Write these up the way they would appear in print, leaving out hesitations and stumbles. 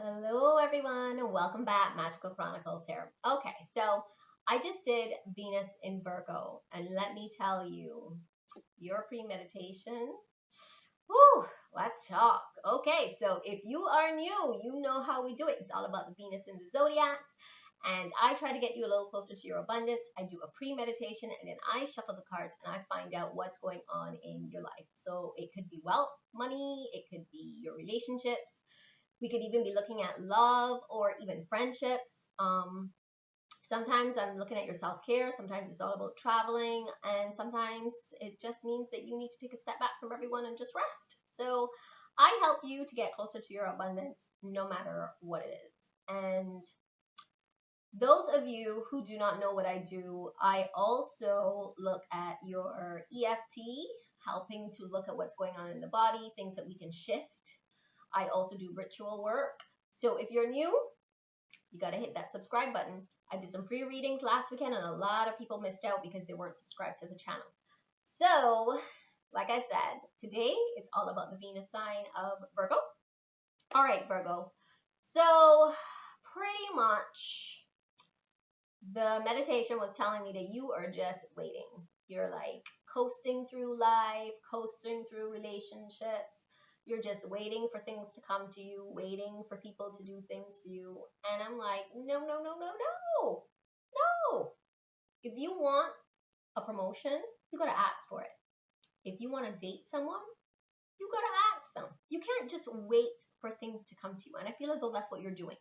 Hello everyone, welcome back. Magical Chronicles here. Okay, so I just did Venus in Virgo, and let me tell you, your premeditation, whew, let's talk. Okay, so if you are new, you know how we do it. It's all about the Venus in the zodiac, and I try to get you a little closer to your abundance. I do a premeditation, and then I shuffle the cards and I find out what's going on in your life. So it could be wealth, money, it could be your relationships. We could even be looking at love or even friendships. Sometimes I'm looking at your self-care. Sometimes it's all about traveling. And sometimes it just means that you need to take a step back from everyone and just rest. So I help you to get closer to your abundance no matter what it is. And those of you who do not know what I do, I also look at your EFT, helping to look at what's going on in the body, things that we can shift. I also do ritual work. So if you're new, you got to hit that subscribe button. I did some free readings last weekend and a lot of people missed out because they weren't subscribed to the channel. So, like I said, today it's all about the Venus sign of Virgo. All right, Virgo. So, pretty much the meditation was telling me that you are just waiting. You're like coasting through life, coasting through relationships. You're just waiting for things to come to you, waiting for people to do things for you. And I'm like, no, no, no, no, no, no. If you want a promotion, you got to ask for it. If you want to date someone, you got to ask them. You can't just wait for things to come to you. And I feel as though that's what you're doing.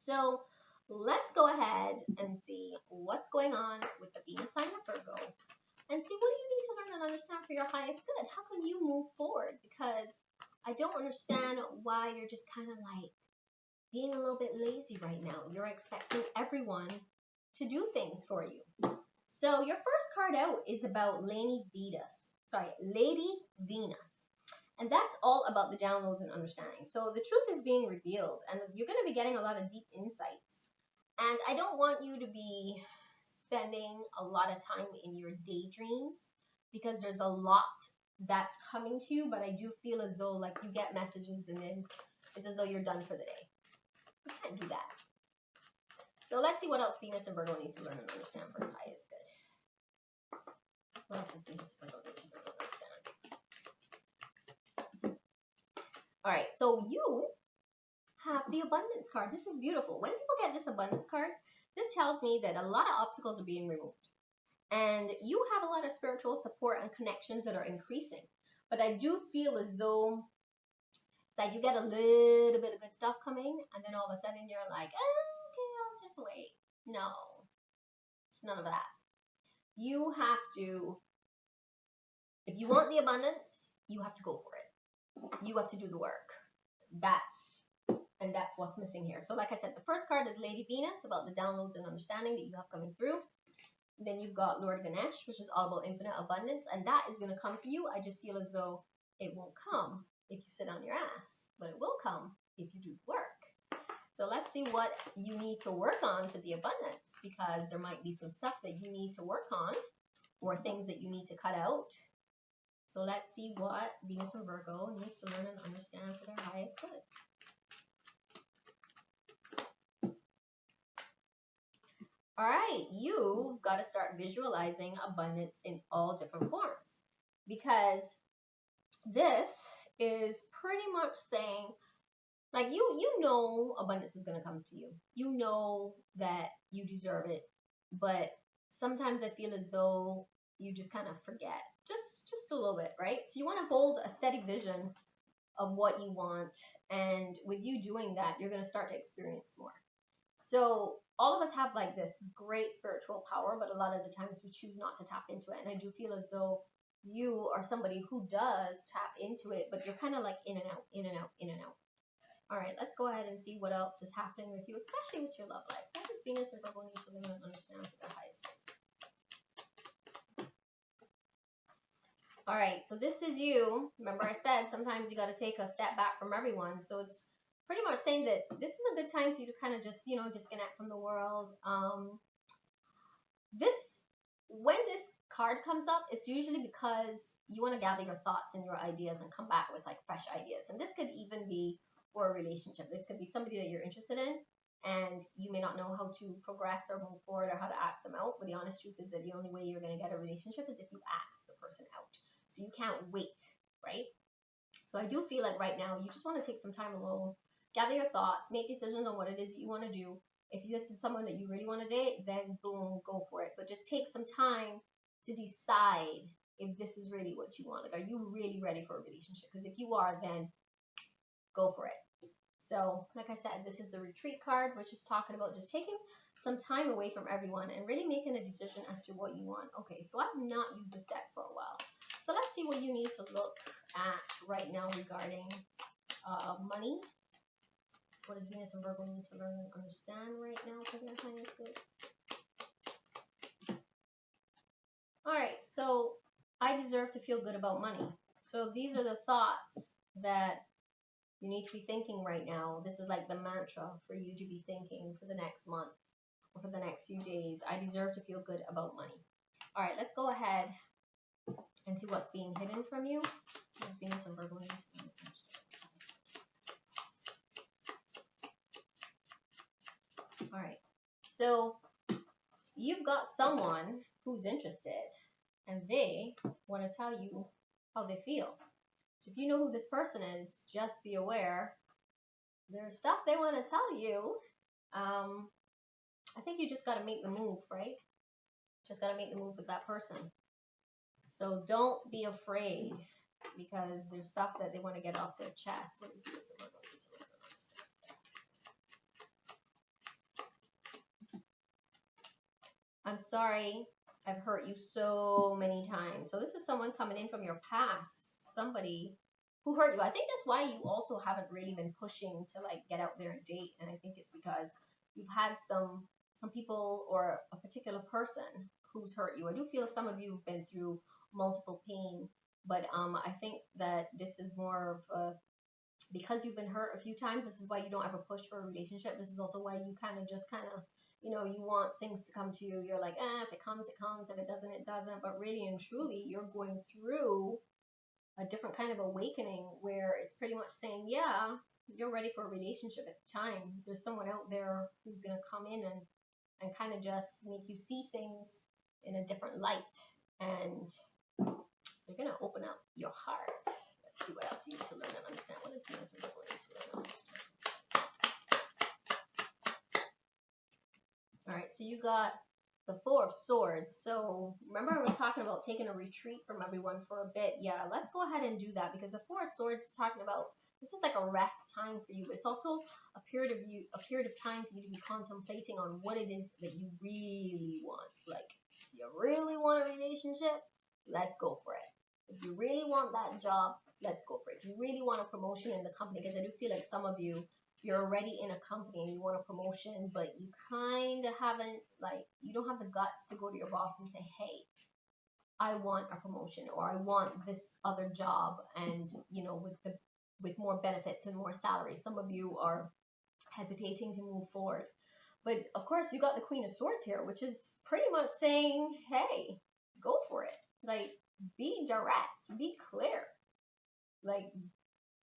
So let's go ahead and see what's going on with the Venus sign of Virgo and see what do you need to learn and understand for your highest good. How can you move forward? Because I don't understand why you're just kind of like being a little bit lazy right now. You're expecting everyone to do things for you. So your first card out is about Lady Venus. And that's all about the downloads and understanding. So the truth is being revealed and you're going to be getting a lot of deep insights. And I don't want you to be spending a lot of time in your daydreams because there's a lot that's coming to you, but I do feel as though like you get messages and then it's as though you're done for the day. You can't do that. So let's see what else Venus and Virgo needs to learn and understand for its highest good. What else does Venus and Virgo need to learn and understand? All right, so you have the abundance card. This is beautiful. When people get this abundance card, this tells me that a lot of obstacles are being removed. And you have a lot of spiritual support and connections that are increasing. But I do feel as though that you get a little bit of good stuff coming, and then all of a sudden you're like, okay, I'll just wait. No, it's none of that. You have to, if you want the abundance, you have to go for it. You have to do the work. That's what's missing here. So like I said, the first card is Lady Venus, about the downloads and understanding that you have coming through. Then you've got Lord Ganesh, which is all about infinite abundance, and that is going to come for you. I just feel as though it won't come if you sit on your ass, but it will come if you do work. So let's see what you need to work on for the abundance, because there might be some stuff that you need to work on or things that you need to cut out. So let's see what Venus and Virgo needs to learn and understand for their highest good. All right, you've got to start visualizing abundance in all different forms, because this is pretty much saying, like, you know abundance is going to come to you. You know that you deserve it, but sometimes I feel as though you just kind of forget, just a little bit, right? So you want to hold a steady vision of what you want, and with you doing that, you're going to start to experience more. So all of us have like this great spiritual power, but a lot of the times we choose not to tap into it. And I do feel as though you are somebody who does tap into it, but you're kind of like in and out, in and out, in and out. All right, let's go ahead and see what else is happening with you, especially with your love life. What does Venus and Virgo need to learn and understand for their highest good? All right, so this is you. Remember I said sometimes you got to take a step back from everyone. So it's pretty much saying that this is a good time for you to kind of just, disconnect from the world. When this card comes up, it's usually because you want to gather your thoughts and your ideas and come back with like fresh ideas. And this could even be for a relationship. This could be somebody that you're interested in, and you may not know how to progress or move forward or how to ask them out. But the honest truth is that the only way you're going to get a relationship is if you ask the person out. So you can't wait, right? So I do feel like right now you just want to take some time alone, gather your thoughts, make decisions on what it is that you want to do. If this is someone that you really want to date, then boom, go for it. But just take some time to decide if this is really what you want. Like, are you really ready for a relationship? Because if you are, then go for it. So, like I said, this is the retreat card, which is talking about just taking some time away from everyone and really making a decision as to what you want. Okay, so I've not used this deck for a while. So let's see what you need to look at right now regarding money. What does Venus and Virgo need to learn and understand right now for their highest good? All right, so I deserve to feel good about money. So these are the thoughts that you need to be thinking right now. This is like the mantra for you to be thinking for the next month or for the next few days. I deserve to feel good about money. All right, let's go ahead and see what's being hidden from you. What does Venus and Virgo need to learn and understand? All right, so you've got someone who's interested and they want to tell you how they feel. So if you know who this person is, just be aware there's stuff they want to tell you. I think you just got to make the move, right? Just got to make the move with that person. So don't be afraid because there's stuff that they want to get off their chest. What is Venus and Virgo need to learn and understand? I'm sorry, I've hurt you so many times. So this is someone coming in from your past, somebody who hurt you. I think that's why you also haven't really been pushing to like get out there and date. And I think it's because you've had some people or a particular person who's hurt you. I do feel some of you have been through multiple pain, but I think that this is more of a, because you've been hurt a few times, this is why you don't ever push for a relationship. This is also why you kind of, you know, you want things to come to you. You're like, if it comes, it comes. If it doesn't, it doesn't. But really and truly, you're going through a different kind of awakening where it's pretty much saying, yeah, you're ready for a relationship at the time. There's someone out there who's going to come in and kind of just make you see things in a different light. And they're going to open up your heart. Let's see what else you need to learn and understand. What is Venus and Virgo need to learn and understand? All right, so you got the Four of Swords. So remember I was talking about taking a retreat from everyone for a bit. Yeah, let's go ahead and do that because the Four of Swords is talking about, this is like a rest time for you. It's also a period of time for you to be contemplating on what it is that you really want. Like, you really want a relationship? Let's go for it. If you really want that job, let's go for it. If you really want a promotion in the company, because I do feel like some of you, you're already in a company and you want a promotion, but you kind of haven't, like, you don't have the guts to go to your boss and say, hey, I want a promotion or I want this other job, and, you know, with more benefits and more salary. Some of you are hesitating to move forward. But of course, you got the Queen of Swords here, which is pretty much saying, hey, go for it. Like, be direct, be clear. Like,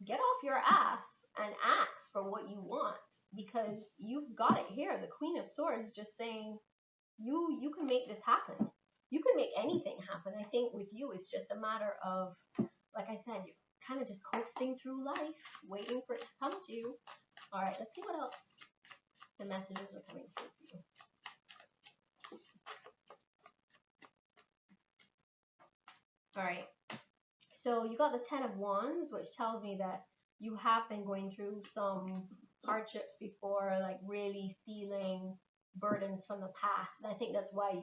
get off your ass and ask for what you want, because you've got it here. The Queen of Swords just saying, you can make this happen. You can make anything happen. I think with you, it's just a matter of, like I said, you're kind of just coasting through life, waiting for it to come to you. All right, let's see what else the messages are coming through for you. All right, so you got the Ten of Wands, which tells me that you have been going through some hardships before, like really feeling burdens from the past. And I think that's why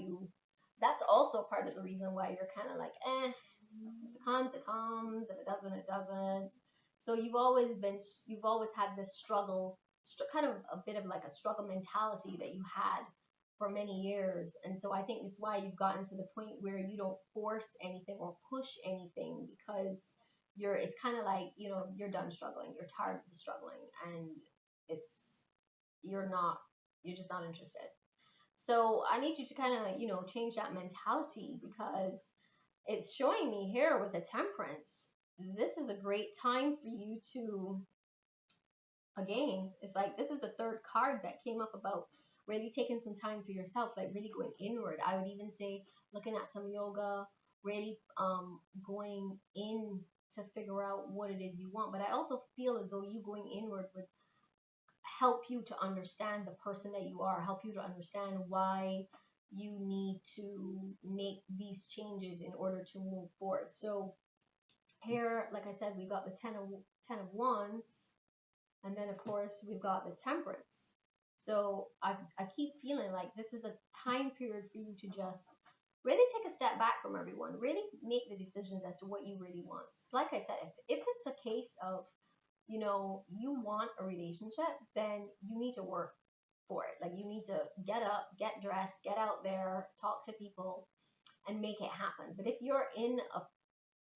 that's also part of the reason why you're kind of like, if it comes, it comes. If it doesn't, it doesn't. So you've always had this struggle, kind of a bit of like a struggle mentality that you had for many years. And so I think it's why you've gotten to the point where you don't force anything or push anything, because it's kind of like, you know, you're done struggling, you're tired of the struggling, and you're just not interested. So I need you to kind of, you know, change that mentality, because it's showing me here with the Temperance, this is a great time for you to again, it's like this is the third card that came up about really taking some time for yourself, like really going inward. I would even say looking at some yoga, really going in to figure out what it is you want. But I also feel as though you going inward would help you to understand the person that you are, help you to understand why you need to make these changes in order to move forward. So here, like I said, we got the ten of wands, and then of course we've got the temperance. So I keep feeling like this is a time period for you to just really take a step back from everyone, really make the decisions as to what you really want. Like I said, if it's a case of, you know, you want a relationship, then you need to work for it. Like you need to get up, get dressed, get out there, talk to people, and make it happen. But if you're in a,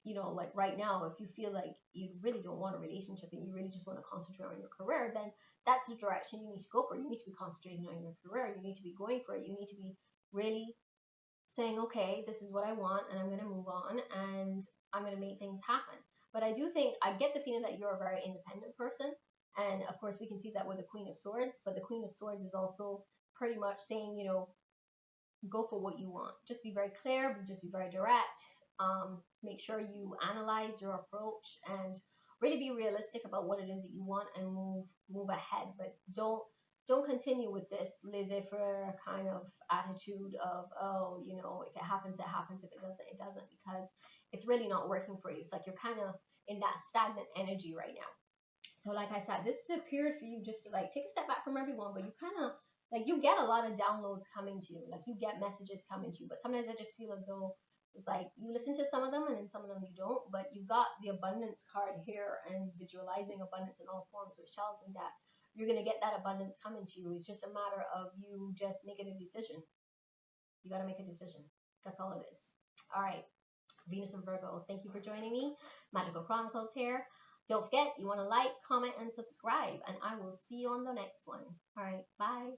you know, like right now, if you feel like you really don't want a relationship and you really just want to concentrate on your career, then that's the direction you need to go for. You need to be concentrating on your career. You need to be going for it. You need to be really saying, okay, this is what I want, and I'm going to move on, and I'm going to make things happen. But I do think, I get the feeling that you're a very independent person. And of course, we can see that with the Queen of Swords. But the Queen of Swords is also pretty much saying, you know, go for what you want. Just be very clear, just be very direct. Make sure you analyze your approach and really be realistic about what it is that you want and move ahead. But don't continue with this laissez-faire kind of attitude of, oh, you know, if it happens, it happens. If it doesn't, it doesn't, because it's really not working for you. It's like you're kind of in that stagnant energy right now. So like I said, this is a period for you just to like take a step back from everyone, but you kind of like you get a lot of downloads coming to you, like you get messages coming to you, but sometimes I just feel as though it's like you listen to some of them and then some of them you don't. But you got the abundance card here and visualizing abundance in all forms, which tells me that you're going to get that abundance coming to you. It's just a matter of you just making a decision. You got to make a decision. That's all it is. All right, Venus and Virgo, thank you for joining me. Magical Chronicles here. Don't forget, you want to like, comment, and subscribe, and I will see you on the next one. All right, bye.